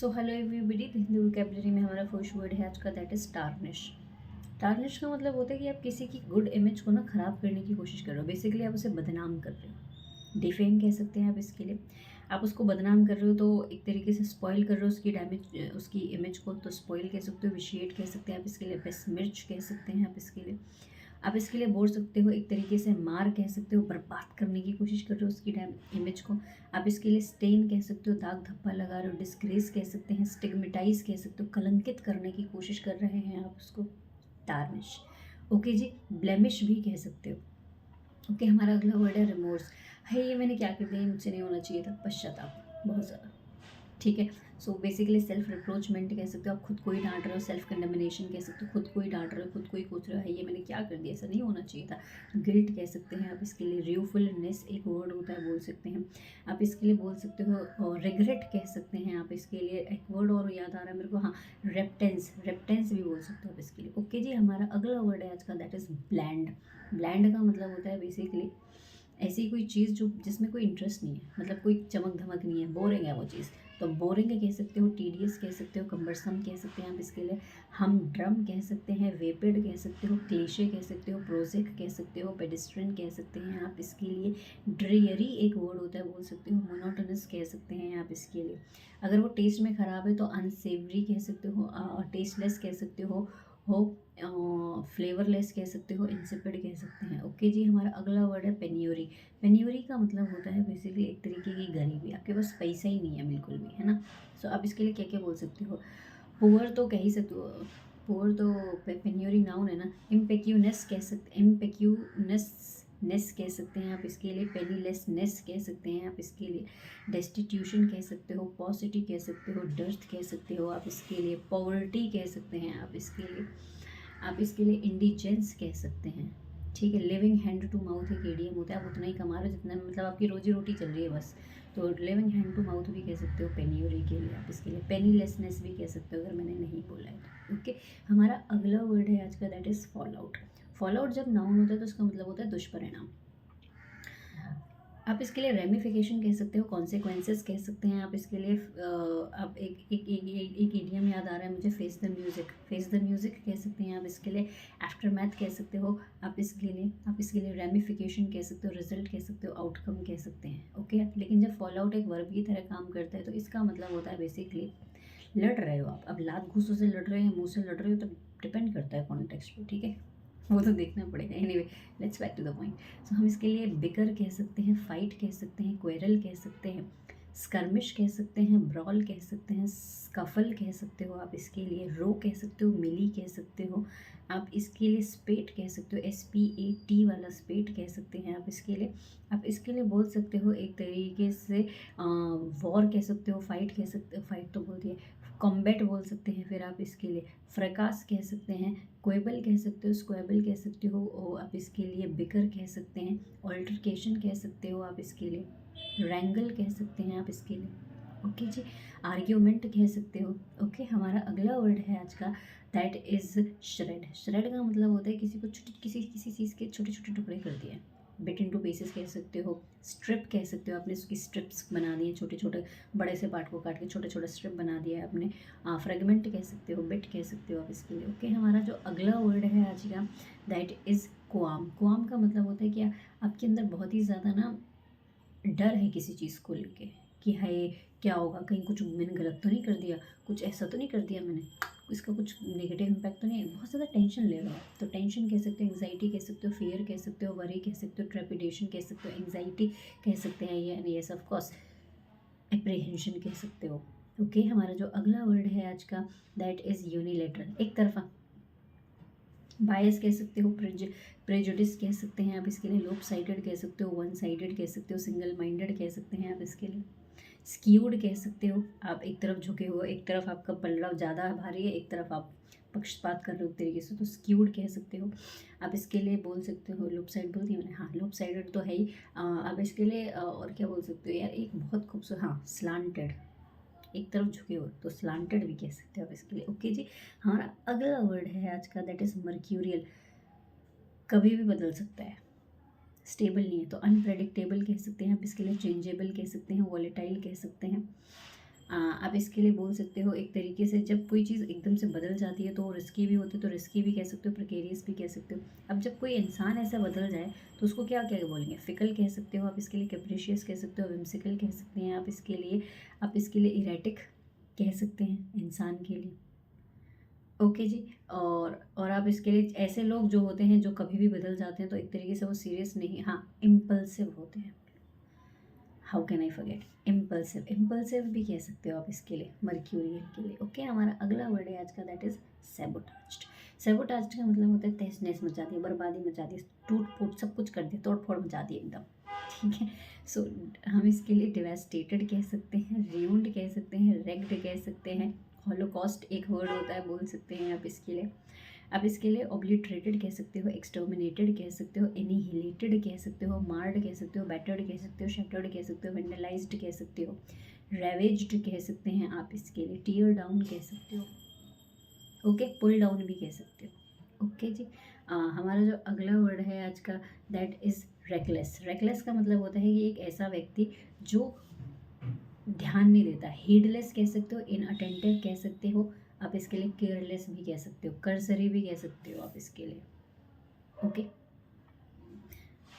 So hello everybody, Hindi vocabulary में हमारा first word है आज का, दैट इज़ टार्निश। टार्निश का मतलब होता है कि आप किसी की गुड इमेज को ना ख़राब करने की कोशिश कर रहे हो। बेसिकली आप उसे बदनाम कर रहे हो, डिफेम कह सकते हैं आप इसके लिए। आप उसको बदनाम कर रहे हो तो एक तरीके से स्पॉइल कर रहे हो उसकी डैमेज, उसकी इमेज को, तो स्पॉइल कह सकते हो, विशिएट कह सकते हैं आप इसके लिए, बेस्मिर्च कह सकते हैं आप इसके लिए। आप इसके लिए बोल सकते हो एक तरीके से मार कह सकते हो, बर्बाद करने की कोशिश कर रहे हो उसकी इमेज को। आप इसके लिए स्टेन कह सकते हो, दाग धब्बा लगा रहे हो, डिस्ग्रेस कह सकते हैं, स्टिग्मेटाइज कह सकते हो, कलंकित करने की कोशिश कर रहे हैं आप उसको, टार्निश। ओके जी, ब्लेमिश भी कह सकते हो। ओके, हमारा अगला वर्ड है रिमोर्स। है ये मैंने क्या कर दिया, मुझसे नहीं होना चाहिए था, पश्चाताप, बहुत ज़्यादा। ठीक है, सो बेसिकली सेल्फ रिप्रोचमेंट कह सकते हो, आप खुद को ही डांट रहे हो, सेल्फ कंडेमिनेशन कह सकते हो, खुद को ही डांट रहे हो, खुद को ही कोच रहे हो, है ये मैंने क्या कर दिया, ऐसा नहीं होना चाहिए था। गिल्ट कह सकते हैं आप इसके लिए, रियूफुलनेस एक वर्ड होता है, बोल सकते हैं आप इसके लिए, बोल सकते हो, और रिग्रेट कह सकते हैं आप इसके लिए। एक वर्ड और याद आ रहा है मेरे को, हाँ, रेप्टेंस, रेप्टेंस भी बोल सकते हो आप इसके लिए। ओके जी, हमारा अगला वर्ड है आज का, दैट इज़ ब्लैंड। ब्लैंड का मतलब होता है बेसिकली ऐसी कोई चीज़ जो जिसमें कोई इंटरेस्ट नहीं है, मतलब कोई चमक धमक नहीं है, बोरिंग है वो चीज़, तो बोरिंग कह सकते हो, टीडियस कह सकते हो, कम्बरसम कह सकते हैं आप इसके लिए। हम ड्रम कह सकते हैं, वेपिड कह सकते हो, क्लीशे कह सकते हो, प्रोजेक कह सकते हो, पेडिस्ट्रियन कह सकते हैं आप इसके लिए। ड्रेयरी एक वर्ड होता है, बोल सकते हो, मोनोटोनस कह सकते हैं आप इसके लिए। अगर वो टेस्ट में ख़राब है तो अनसेवरी कह सकते हो, टेस्टलेस कह सकते हो फ्लेवरलेस कह सकते हो, इंसिपिड कह सकते हैं। ओके जी, हमारा अगला वर्ड है पेन्योरी। पेन्योरी का मतलब होता है बेसिकली एक तरीके की गरीबी, आपके पास पैसा ही नहीं है बिल्कुल भी, है ना। सो आप इसके लिए क्या क्या बोल सकते हो, पुअर तो कह ही सकते हो, पुअर तो पेन्योरी नाउन है ना। इम्पेक्यूनेस कह सकते, इम्पेक्यूनेस कह सकते हैं आप इसके लिए, पेनीलेसनेस कह सकते हैं आप इसके लिए, डेस्टिट्यूशन कह सकते हो, पॉसिटी कह सकते हो, डर्थ कह सकते हो आप इसके लिए, पॉवर्टी कह सकते हैं आप इसके लिए। आप इसके लिए इंडिजेंस कह सकते हैं। ठीक है, लिविंग हैंड टू माउथ एक एडीएम होता है, आप उतना ही कमा रहे हो जितना मतलब आपकी रोजी रोटी चल रही है बस, तो लिविंग हैंड टू माउथ भी कह सकते हो पेन्योरी के लिए। आप इसके लिए पेनीलेसनेस भी कह सकते हो अगर मैंने नहीं बोला है तो। ओके, हमारा अगला वर्ड है आज का, that is fall out. Fall out जब नाउन होता है तो उसका मतलब होता है दुष्परिणाम। आप इसके लिए रेमिफिकेशन कह सकते हो, कॉन्सिक्वेंसेस कह सकते हैं आप इसके लिए। आप एक इडियम याद आ रहा है मुझे, face the music, face the music कह सकते हैं आप इसके लिए। आफ्टर मैथ कह सकते हो आप इसके लिए रेमिफिकेशन कह सकते हो, रिजल्ट कह सकते हो, आउटकम कह सकते हैं। ओके, लेकिन जब फॉल आउट एक वर्ब की तरह काम करता है तो इसका मतलब होता है बेसिकली लड़ रहे हो आप। अब लात घूसों से लड़ रहे हैं, मुँह से लड़ रहे हो, तो डिपेंड करता है कॉन्टेक्स्ट पे, ठीक है, वो तो देखना पड़ेगा। Anyway, let's back to the point. So हम इसके लिए बिकर कह सकते हैं, फाइट कह सकते हैं, क्वेरल कह सकते हैं, स्कर्मिश कह सकते हैं, ब्रॉल कह सकते हैं, स्कफल कह सकते हो आप इसके लिए, रो कह सकते हो, मिली कह सकते हो आप इसके लिए, स्पेट कह सकते हो, SPAT वाला स्पेट कह सकते हैं आप इसके लिए। आप इसके लिए बोल सकते हो एक तरीके से वॉर कह सकते हो, फाइट कह सकते हो, फाइट तो बोल दिया, कॉम्बैट बोल सकते हैं फिर आप इसके लिए, फ्रकास कह सकते हैं, क्वेबल कह सकते हो, स्क्वेबल कह सकते हो, और आप इसके लिए बिकर कह सकते हैं, ऑल्टरकेशन कह सकते हो आप इसके लिए, रैंगल कह सकते हैं आप इसके लिए। ओके जी, आर्ग्यूमेंट कह सकते हो। ओके, हमारा अगला वर्ड है आज का, दैट इज़ श्रेड। श्रेड का मतलब होता है किसी को किसी किसी चीज़ के छोटे छोटे टुकड़े कर दिए, बिट इनटू पीसेस कह सकते हो, स्ट्रिप कह सकते हो, आपने उसकी स्ट्रिप्स बना दिए, छोटे छोटे बड़े से पार्ट को काट के छोटे छोटे स्ट्रिप बना दिया है आपने। फ्रेगमेंट कह सकते हो, बिट कह सकते हो आप इसके लिए। ओके, हमारा जो अगला वर्ड है आज का, दैट इज़ क्वाम। क्वाम का मतलब होता है कि आपके अंदर बहुत ही ज़्यादा ना डर है किसी चीज़ को लेके, कि हाय क्या होगा, कहीं कुछ मैंने गलत तो नहीं कर दिया, कुछ ऐसा तो नहीं कर दिया मैंने, इसका कुछ नेगेटिव इम्पैक्ट तो नहीं है, बहुत ज़्यादा टेंशन ले रहा हो, तो टेंशन कह सकते हो, एंग्जाइटी कह सकते हो, फियर कह सकते हो, वरी कह सकते हो, ट्रेपिडेशन कह सकते हो, एंग्जाइटी कह सकते हैं, ये यस ऑफ कोर्स एप्रीहेंशन कह सकते हो। ओके, हमारा जो अगला वर्ड है आज का, दैट इज़ यूनिलेटरल, एक तरफा। बायस कह सकते हो, प्रेजुडिस कह सकते हैं आप इसके लिए, लोप साइडेड कह सकते हो, वन साइडेड कह सकते हो, सिंगल माइंडेड कह सकते हैं आप इसके लिए, स्क्यूड कह सकते हो, आप एक तरफ झुके हो, एक तरफ आपका पलड़ा ज़्यादा भारी है, एक तरफ आप पक्षपात कर रहे हो एक तरीके से, तो स्क्यूड कह सकते हो आप इसके लिए। बोल सकते हो, लूप साइड बोल दिया मैंने, हाँ लूप साइडेड तो है ही। आप इसके लिए और क्या बोल सकते हो यार, एक बहुत खूबसूरत, हाँ स्लांटेड, एक तरफ झुके हो तो स्लांटेड भी कह सकते हो आप इसके लिए। ओके जी, हमारा अगला वर्ड है आज का, दैट इज़ मर्क्यूरियल। कभी भी बदल सकता है, स्टेबल नहीं है, तो अनप्रेडिक्टेबल कह सकते हैं आप इसके लिए, चेंजेबल कह सकते हैं, वॉलेटाइल कह सकते हैं, आप इसके लिए बोल सकते हो एक तरीके से, जब कोई चीज़ एकदम से बदल जाती है तो रिस्की भी होती है, तो रिस्की भी कह सकते हो, प्रिकेरियस भी कह सकते हो। अब जब कोई इंसान ऐसा बदल जाए तो उसको क्या क्या बोलेंगे, फिकल कह सकते हो आप इसके लिए, कैप्रिशियस कह सकते हो, विम्सिकल कह सकते हैं आप इसके लिए इरेटिक कह सकते हैं इंसान के लिए। ओके जी। और आप इसके लिए ऐसे लोग जो होते हैं जो कभी भी बदल जाते हैं तो एक तरीके से वो सीरियस नहीं, हाँ इम्पल्सिव होते हैं। How can I forget, impulsive, impulsive भी कह सकते हो आप इसके लिए, मर्क्यूरियल के लिए। ओके, हमारा अगला वर्ड है आज का, दैट इज सैबोटाज्ड। सैबोटाज्ड का मतलब होता है तहस नहस मचा दिया, बर्बादी मचा दी, टूट फूट सब कुछ कर दिया, तोड़ फोड़ मचा दी एकदम। ठीक है। सो हम इसके लिए डिवेस्टेटेड कह सकते हैं, रियून्ड कह सकते हैं, रेग्ड कह सकते हैं, हॉलोकॉस्ट एक वर्ड होता है, बोल सकते हैं आप इसके लिए। आप इसके लिए ऑब्लिटरेटेड कह सकते हो, एक्सटर्मिनेटेड कह सकते हो, एनिहिलेटेड कह सकते हो, मार्ड कह सकते हो, बैटर्ड कह सकते हो, शैटर्ड कह सकते हो, वेंडलाइज्ड कह सकते हो, रेवेज्ड कह सकते हैं आप इसके लिए, टीयर डाउन कह सकते हो। ओके, पुल डाउन भी कह सकते हो। ओके जी। हमारा जो अगला वर्ड है आज का, दैट इज़ रेकलेस। रेकलेस का मतलब होता है कि एक ऐसा व्यक्ति जो ध्यान नहीं देता, हीडलेस कह सकते हो, इनअटेंटिव कह सकते हो, आप इसके लिए केयरलेस भी कह सकते हो, कर्सरी भी कह सकते हो आप इसके लिए। ओके।